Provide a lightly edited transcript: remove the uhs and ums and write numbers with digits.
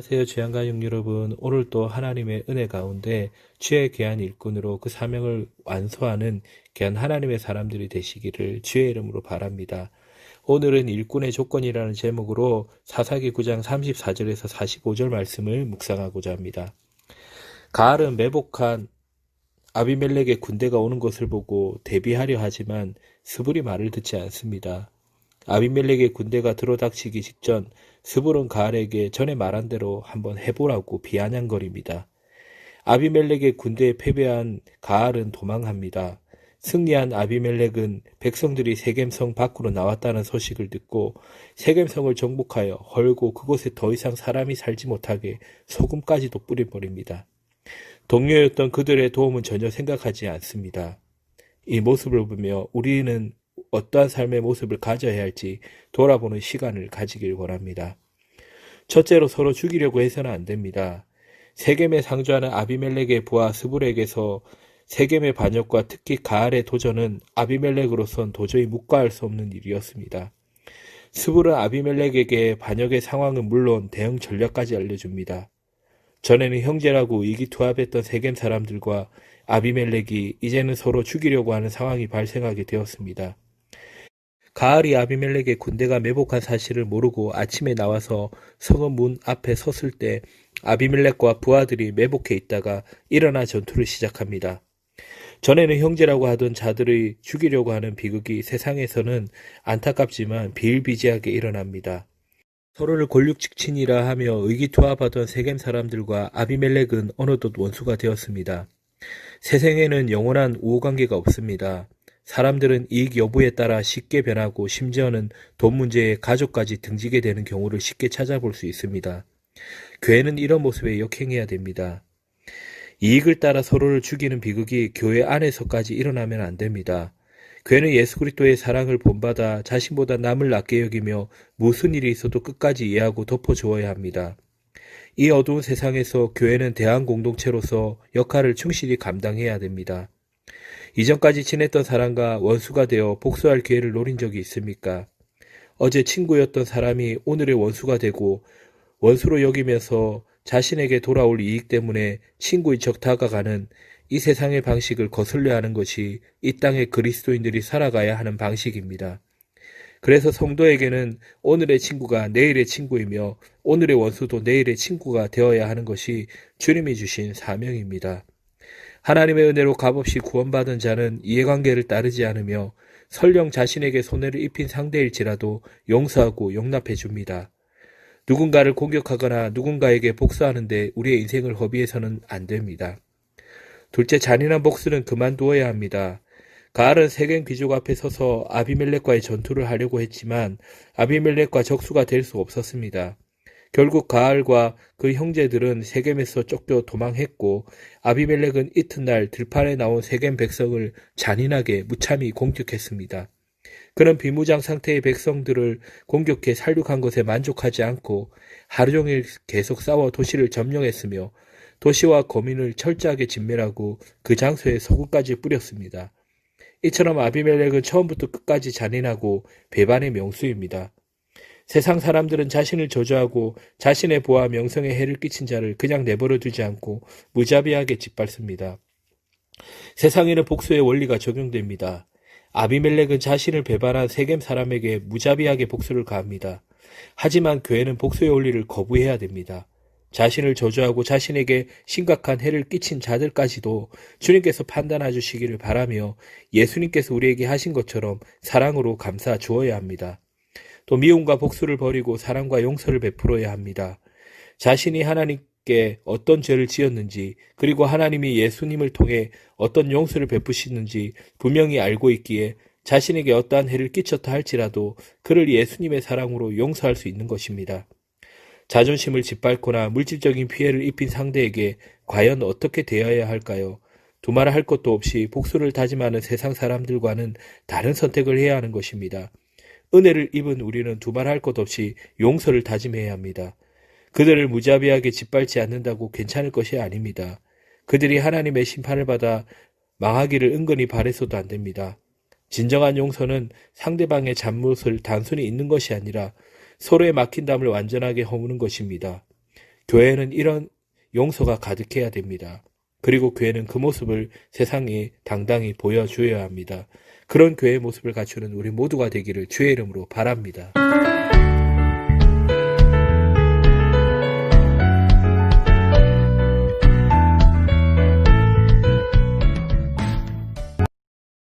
안녕하세요. 주양가족 여러분. 오늘 또 하나님의 은혜 가운데 주의 귀한 일꾼으로 그 사명을 완수하는 귀한 하나님의 사람들이 되시기를 주의 이름으로 바랍니다. 오늘은 일꾼의 조건이라는 제목으로 사사기 9장 34절에서 45절 말씀을 묵상하고자 합니다. 가알은 매복한 아비멜렉의 군대가 오는 것을 보고 대비하려 하지만 스불이 말을 듣지 않습니다. 아비멜렉의 군대가 들어닥치기 직전 스불은 가알에게 전에 말한 대로 한번 해보라고 비아냥거립니다. 아비멜렉의 군대에 패배한 가알은 도망합니다. 승리한 아비멜렉은 백성들이 세겜성 밖으로 나왔다는 소식을 듣고 세겜성을 정복하여 헐고 그곳에 더 이상 사람이 살지 못하게 소금까지도 뿌려버립니다. 동료였던 그들의 도움은 전혀 생각하지 않습니다. 이 모습을 보며 우리는 어떠한 삶의 모습을 가져야 할지 돌아보는 시간을 가지길 원합니다. 첫째로 서로 죽이려고 해서는 안 됩니다. 세겜에 상주하는 아비멜렉의 부하 스불에게서 세겜의 반역과 특히 가알의 도전은 아비멜렉으로선 도저히 묵과할 수 없는 일이었습니다. 스불은 아비멜렉에게 반역의 상황은 물론 대응 전략까지 알려줍니다. 전에는 형제라고 의기투합했던 세겜 사람들과 아비멜렉이 이제는 서로 죽이려고 하는 상황이 발생하게 되었습니다. 가알이 아비멜렉의 군대가 매복한 사실을 모르고 아침에 나와서 성읍 문 앞에 섰을 때 아비멜렉과 부하들이 매복해 있다가 일어나 전투를 시작합니다. 전에는 형제라고 하던 자들의 죽이려고 하는 비극이 세상에서는 안타깝지만 비일비재하게 일어납니다. 서로를 골육직친이라 하며 의기투합하던 세겜 사람들과 아비멜렉은 어느덧 원수가 되었습니다. 세상에는 영원한 우호관계가 없습니다. 사람들은 이익 여부에 따라 쉽게 변하고 심지어는 돈 문제에 가족까지 등지게 되는 경우를 쉽게 찾아볼 수 있습니다. 교회는 이런 모습에 역행해야 됩니다. 이익을 따라 서로를 죽이는 비극이 교회 안에서까지 일어나면 안 됩니다. 교회는 예수 그리스도의 사랑을 본받아 자신보다 남을 낮게 여기며 무슨 일이 있어도 끝까지 이해하고 덮어주어야 합니다. 이 어두운 세상에서 교회는 대한 공동체로서 역할을 충실히 감당해야 됩니다. 이전까지 지냈던 사람과 원수가 되어 복수할 기회를 노린 적이 있습니까? 어제 친구였던 사람이 오늘의 원수가 되고 원수로 여기면서 자신에게 돌아올 이익 때문에 친구의 적 다가가는 이 세상의 방식을 거슬려 하는 것이 이 땅의 그리스도인들이 살아가야 하는 방식입니다. 그래서 성도에게는 오늘의 친구가 내일의 친구이며 오늘의 원수도 내일의 친구가 되어야 하는 것이 주님이 주신 사명입니다. 하나님의 은혜로 값없이 구원받은 자는 이해관계를 따르지 않으며 설령 자신에게 손해를 입힌 상대일지라도 용서하고 용납해 줍니다. 누군가를 공격하거나 누군가에게 복수하는데 우리의 인생을 허비해서는 안 됩니다. 둘째, 잔인한 복수는 그만두어야 합니다. 가알은 세겜 귀족 앞에 서서 아비멜렉과의 전투를 하려고 했지만 아비멜렉과 적수가 될 수 없었습니다. 결국 가알과 그 형제들은 세겜에서 쫓겨 도망했고 아비멜렉은 이튿날 들판에 나온 세겜 백성을 잔인하게 무참히 공격했습니다. 그는 비무장 상태의 백성들을 공격해 살육한 것에 만족하지 않고 하루 종일 계속 싸워 도시를 점령했으며 도시와 거민을 철저하게 진멸하고 그 장소에 소금까지 뿌렸습니다. 이처럼 아비멜렉은 처음부터 끝까지 잔인하고 배반의 명수입니다. 세상 사람들은 자신을 저주하고 자신의 부와 명성에 해를 끼친 자를 그냥 내버려 두지 않고 무자비하게 짓밟습니다. 세상에는 복수의 원리가 적용됩니다. 아비멜렉은 자신을 배반한 세겜 사람에게 무자비하게 복수를 가합니다. 하지만 교회는 복수의 원리를 거부해야 됩니다. 자신을 저주하고 자신에게 심각한 해를 끼친 자들까지도 주님께서 판단해 주시기를 바라며 예수님께서 우리에게 하신 것처럼 사랑으로 감싸 주어야 합니다. 또 미움과 복수를 버리고 사랑과 용서를 베풀어야 합니다. 자신이 하나님께 어떤 죄를 지었는지 그리고 하나님이 예수님을 통해 어떤 용서를 베푸시는지 분명히 알고 있기에 자신에게 어떠한 해를 끼쳤다 할지라도 그를 예수님의 사랑으로 용서할 수 있는 것입니다. 자존심을 짓밟거나 물질적인 피해를 입힌 상대에게 과연 어떻게 대해야 할까요? 두말할 할 것도 없이 복수를 다짐하는 세상 사람들과는 다른 선택을 해야 하는 것입니다. 은혜를 입은 우리는 두말할 것 없이 용서를 다짐해야 합니다. 그들을 무자비하게 짓밟지 않는다고 괜찮을 것이 아닙니다. 그들이 하나님의 심판을 받아 망하기를 은근히 바라서도 안 됩니다. 진정한 용서는 상대방의 잘못을 단순히 잊는 것이 아니라 서로의 막힌 담을 완전하게 허무는 것입니다. 교회는 이런 용서가 가득해야 됩니다. 그리고 교회는 그 모습을 세상에 당당히 보여주어야 합니다. 그런 교회의 모습을 갖추는 우리 모두가 되기를 주의 이름으로 바랍니다.